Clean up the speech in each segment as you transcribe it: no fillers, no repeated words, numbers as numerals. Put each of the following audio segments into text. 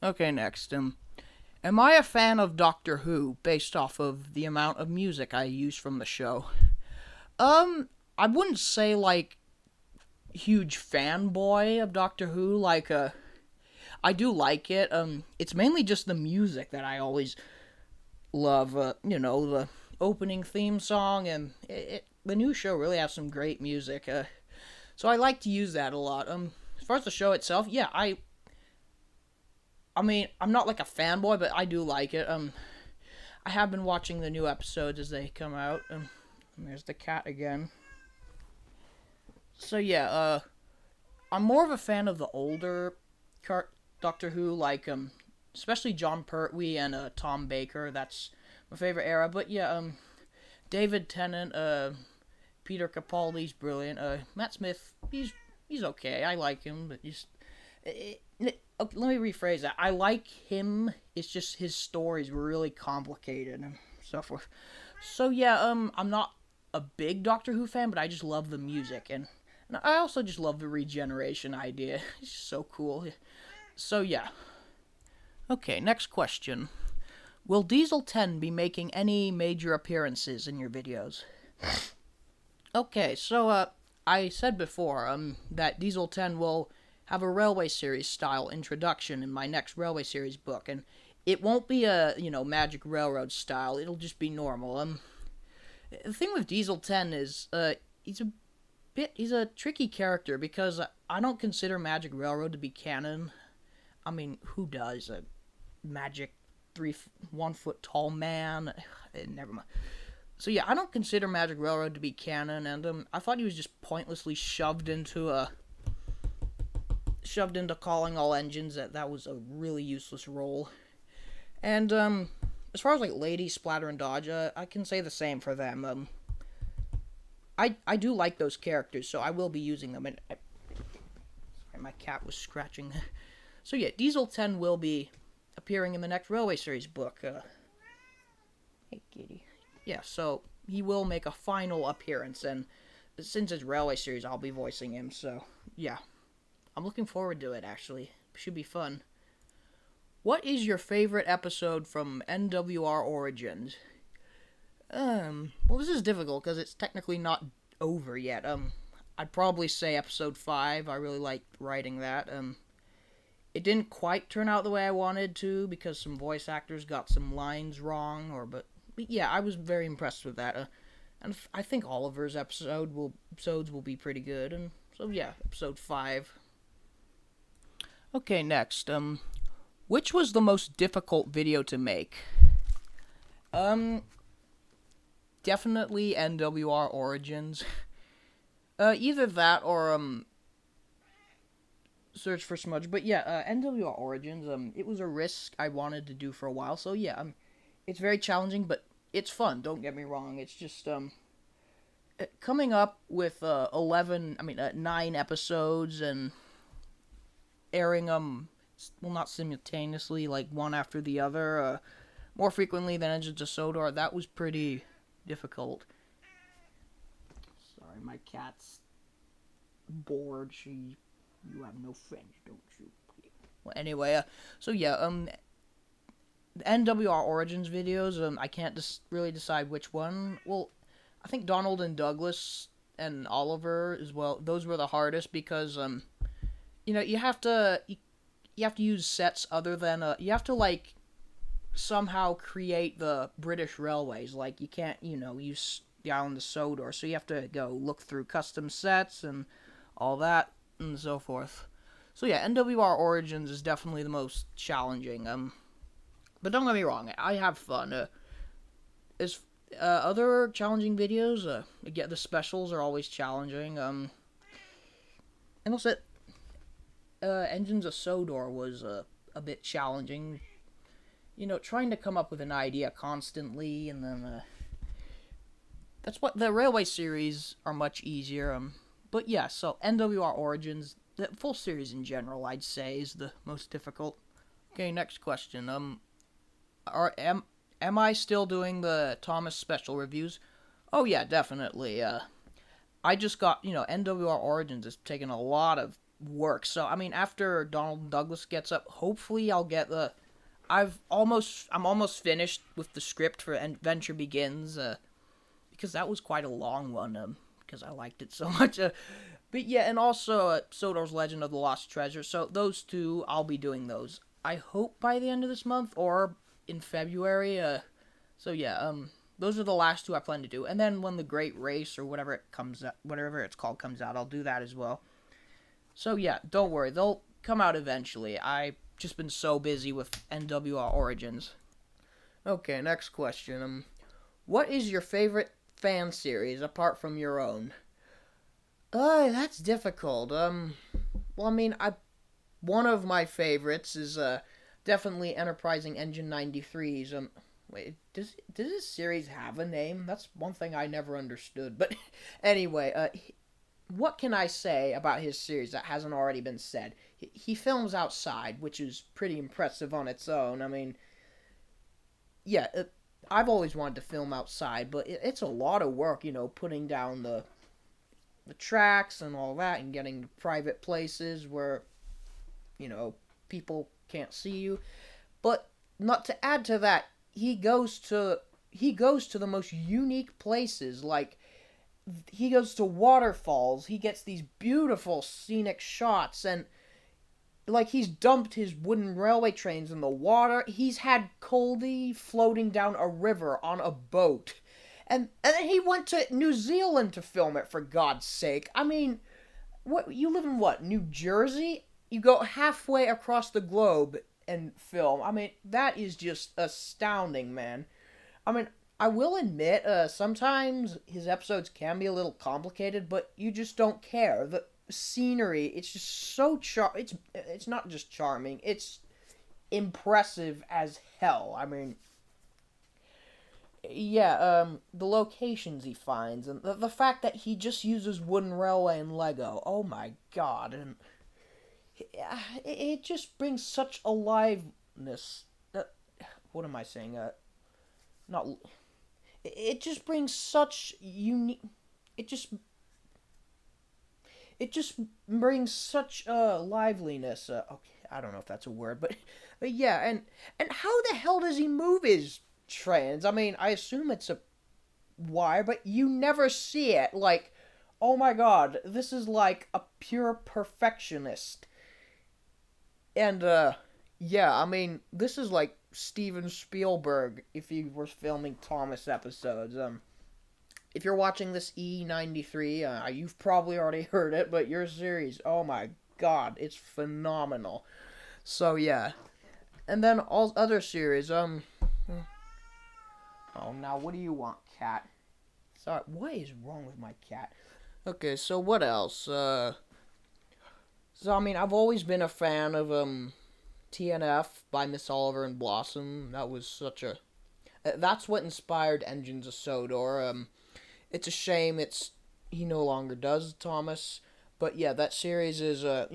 Okay, next. Am I a fan of Doctor Who based off of the amount of music I use from the show? Um, I wouldn't say like huge fanboy of Doctor Who. I do like it. It's mainly just the music that I always love. The opening theme song and the new show really has some great music. So I like to use that a lot. As far as the show itself, yeah, I mean, I'm not like a fanboy, but I do like it. I have been watching the new episodes as they come out. There's the cat again. So yeah, I'm more of a fan of the older Doctor Who, especially John Pertwee and Tom Baker. That's my favorite era. But yeah, David Tennant, Peter Capaldi's brilliant. Matt Smith, he's okay. I like him, but just okay, let me rephrase that. I like him. It's just his stories were really complicated and so forth. So yeah, I'm not a big Doctor Who fan, but I just love the music and I also just love the regeneration idea. It's just so cool. So yeah. Okay, next question. Will Diesel 10 be making any major appearances in your videos? Okay, so I said before that Diesel 10 will have a Railway Series style introduction in my next Railway Series book, and it won't be a Magic Railroad style. It'll just be normal. The thing with Diesel 10 is he's a tricky character because I don't consider Magic Railroad to be canon. I mean, who does? A magic 1 foot tall man? Never mind. So yeah, I don't consider Magic Railroad to be canon, and I thought he was just pointlessly shoved into calling all engines. That was a really useless role. And as far as like Lady, Splatter, and Dodge, I can say the same for them. I do like those characters, so I will be using them. And sorry, my cat was scratching. So yeah, Diesel 10 will be appearing in the next Railway Series book. Hey, kitty. Yeah, so he will make a final appearance, and since it's Railway Series, I'll be voicing him. So yeah, I'm looking forward to it. Actually, should be fun. What is your favorite episode from NWR Origins? Well, this is difficult because it's technically not over yet. I'd probably say episode 5. I really liked writing that. It didn't quite turn out the way I wanted to because some voice actors got some lines wrong, but yeah, I was very impressed with that. And I think Oliver's episodes will be pretty good. And so yeah, episode 5. Okay, next. Which was the most difficult video to make? Definitely NWR Origins. Either that or Search for Smudge. But yeah, NWR Origins. It was a risk I wanted to do for a while. So yeah, it's very challenging, but it's fun. Don't get me wrong. It's just coming up with 9 episodes and airing them. Well, not simultaneously, like one after the other. More frequently than Engines of Sodor. That was pretty difficult. Sorry, my cat's bored. You have no friends, don't you? Well, anyway, so yeah, the NWR Origins videos, I can't really decide which one. Well, I think Donald and Douglas and Oliver as well. Those were the hardest because you have to use sets other than you have to like somehow create the British railways. Like you can't use the island of Sodor, so you have to go look through custom sets and all that and so forth. So yeah, NWR Origins is definitely the most challenging. But don't get me wrong, I have fun. As other challenging videos, again, the specials are always challenging. And also, Engines of Sodor was a bit challenging. Trying to come up with an idea constantly, and then that's what the Railway series are much easier. But yeah, so NWR Origins, the full series in general, I'd say, is the most difficult. Okay, next question. Am I still doing the Thomas special reviews? Oh yeah, definitely. I just got, NWR Origins has taken a lot of work. So I mean, after Donald Douglas gets up, hopefully I'll get the. I'm almost finished with the script for Adventure Begins, because that was quite a long one. Because I liked it so much. But yeah, and also Sodor's Legend of the Lost Treasure. So those two, I'll be doing those. I hope by the end of this month or in February. So yeah, those are the last two I plan to do. And then when the Great Race or whatever it's called comes out, I'll do that as well. So yeah, don't worry, they'll come out eventually. I've just been so busy with NWR Origins. Okay, next question. What is your favorite fan series apart from your own? That's difficult. Well, I mean, one of my favorites is definitely Enterprising Engine 93's. Wait, does this series have a name? That's one thing I never understood. But anyway, what can I say about his series that hasn't already been said? He films outside, which is pretty impressive on its own. I mean, yeah, I've always wanted to film outside, but it's a lot of work, putting down the tracks and all that, and getting to private places where people can't see you. But not to add to that, he goes to the most unique places. Like, he goes to waterfalls. He gets these beautiful scenic shots, and like, he's dumped his wooden railway trains in the water. He's had Coldy floating down a river on a boat. And then he went to New Zealand to film it, for God's sake. I mean, you live in New Jersey? You go halfway across the globe and film. I mean, that is just astounding, man. I mean, I will admit, sometimes his episodes can be a little complicated, but you just don't care. The scenery, it's just so it's not just charming, it's impressive as hell. I mean, yeah, the locations he finds, and the fact that he just uses wooden railway and Lego. Oh my God. And it just brings such aliveness. What am I saying? Not. It just brings such unique. It just brings such liveliness. Okay, I don't know if that's a word, but yeah, and how the hell does he move his trains? I mean, I assume it's a wire, but you never see it. Like, oh my God, this is like a pure perfectionist. And yeah, I mean, this is like Steven Spielberg if he was filming Thomas episodes. If you're watching this E93, you've probably already heard it, but your series, oh my God, it's phenomenal. So yeah, and then all other series. Oh, now what do you want, cat? Sorry, what is wrong with my cat? Okay, so what else? So I mean, I've always been a fan of TNF by Miss Oliver and Blossom. That was such a. That's what inspired Engines of Sodor. It's a shame he no longer does Thomas, but yeah, that series is the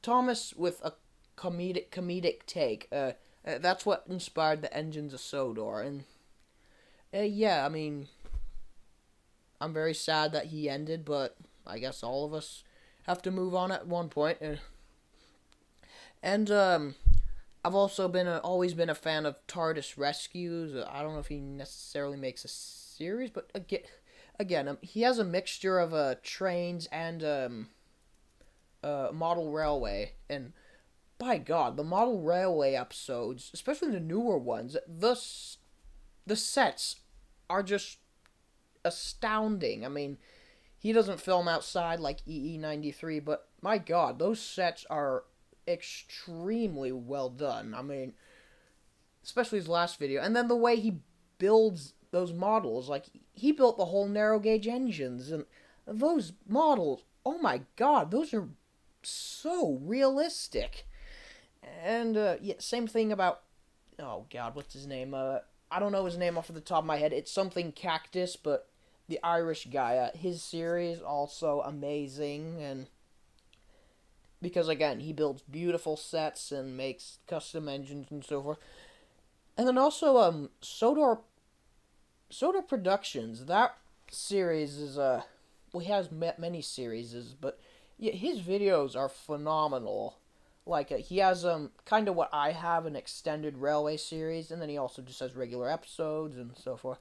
Thomas with a comedic take. That's what inspired the Engines of Sodor, and yeah, I mean, I'm very sad that he ended, but I guess all of us have to move on at one point. And I've also always been a fan of TARDIS Rescues. I don't know if he necessarily makes a series, but again, he has a mixture of trains and model railway, and by God, the model railway episodes, especially the newer ones, the sets are just astounding. I mean, he doesn't film outside like EE93, but my God, those sets are extremely well done. I mean, especially his last video. And then the way he builds those models, like, he built the whole narrow gauge engines, and those models, oh my God, those are so realistic. And yeah, same thing about, oh God, what's his name? I don't know his name off of the top of my head. It's something Cactus, but the Irish guy. His series also amazing, and because again, he builds beautiful sets and makes custom engines and so forth. And then also Sodor Productions. That series is well, he has many series, but Yeah, his videos are phenomenal. Like he has kind of what I have, an extended railway series, and then he also just has regular episodes and so forth.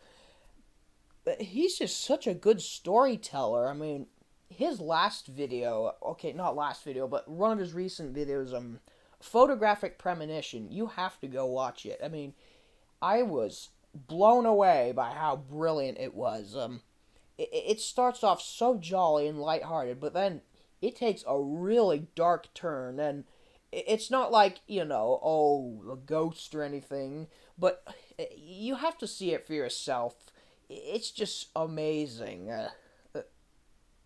But he's just such a good storyteller. I mean, his last video, okay, not last video, but one of his recent videos, photographic premonition. You have to go watch it. I mean, I was blown away by how brilliant it was. It starts off so jolly and lighthearted, but then it takes a really dark turn, and it's not like, oh, a ghost or anything, but you have to see it for yourself. It's just amazing.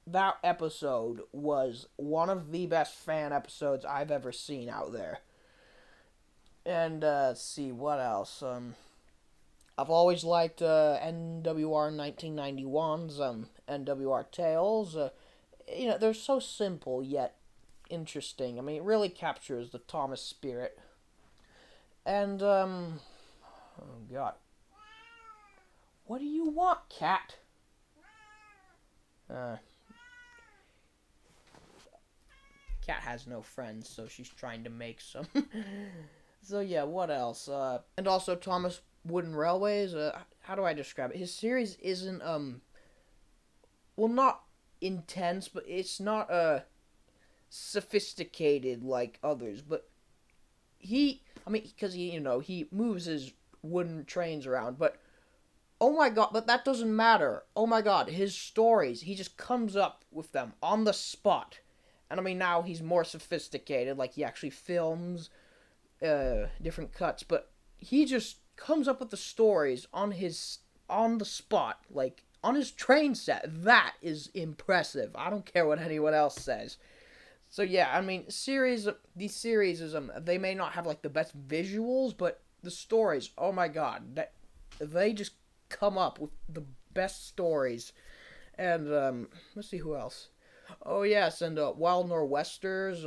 That episode was one of the best fan episodes I've ever seen out there. And let's see what else. I've always liked NWR 1991's NWR Tales. They're so simple yet interesting. I mean, it really captures the Thomas spirit. And oh god, what do you want, cat? Uh, Cat has no friends, so she's trying to make some. So yeah, what else? And also Thomas Wooden Railways. How do I describe it? His series isn't well, not intense, but it's not sophisticated like others. But I mean, because he moves his wooden trains around, but oh my god, but that doesn't matter. Oh my god, his stories, he just comes up with them on the spot. And I mean, now he's more sophisticated, like he actually films different cuts, but he just comes up with the stories on the spot, like on his train set. That is impressive. I don't care what anyone else says. So yeah, I mean, these series is they may not have like the best visuals, but the stories, oh my god, they just come up with the best stories. And let's see who else. Oh yes, and Wild Nor'westers.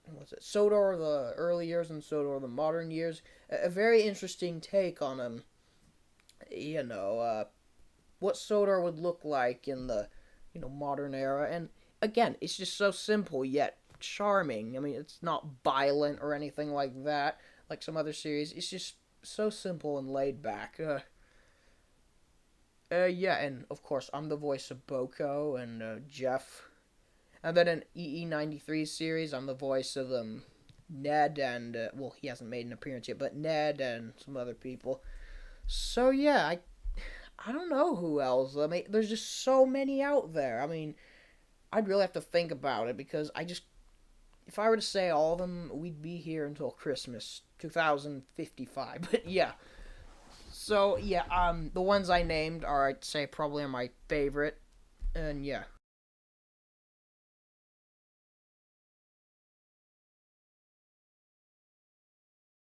What's it? Sodor the early years and Sodor the modern years. A very interesting take on what Sodor would look like in the modern era. And again, it's just so simple yet charming. I mean, it's not violent or anything like that, like some other series. It's just so simple and laid back. Yeah, and of course, I'm the voice of Boko and Jeff. And then in EE93's series, I'm the voice of Ned and, well, he hasn't made an appearance yet, but Ned and some other people. So yeah, I don't know who else. I mean, there's just so many out there. I mean, I'd really have to think about it because if I were to say all of them, we'd be here until Christmas 2055. But yeah. So yeah, the ones I named are, I'd say, probably my favorite. And yeah.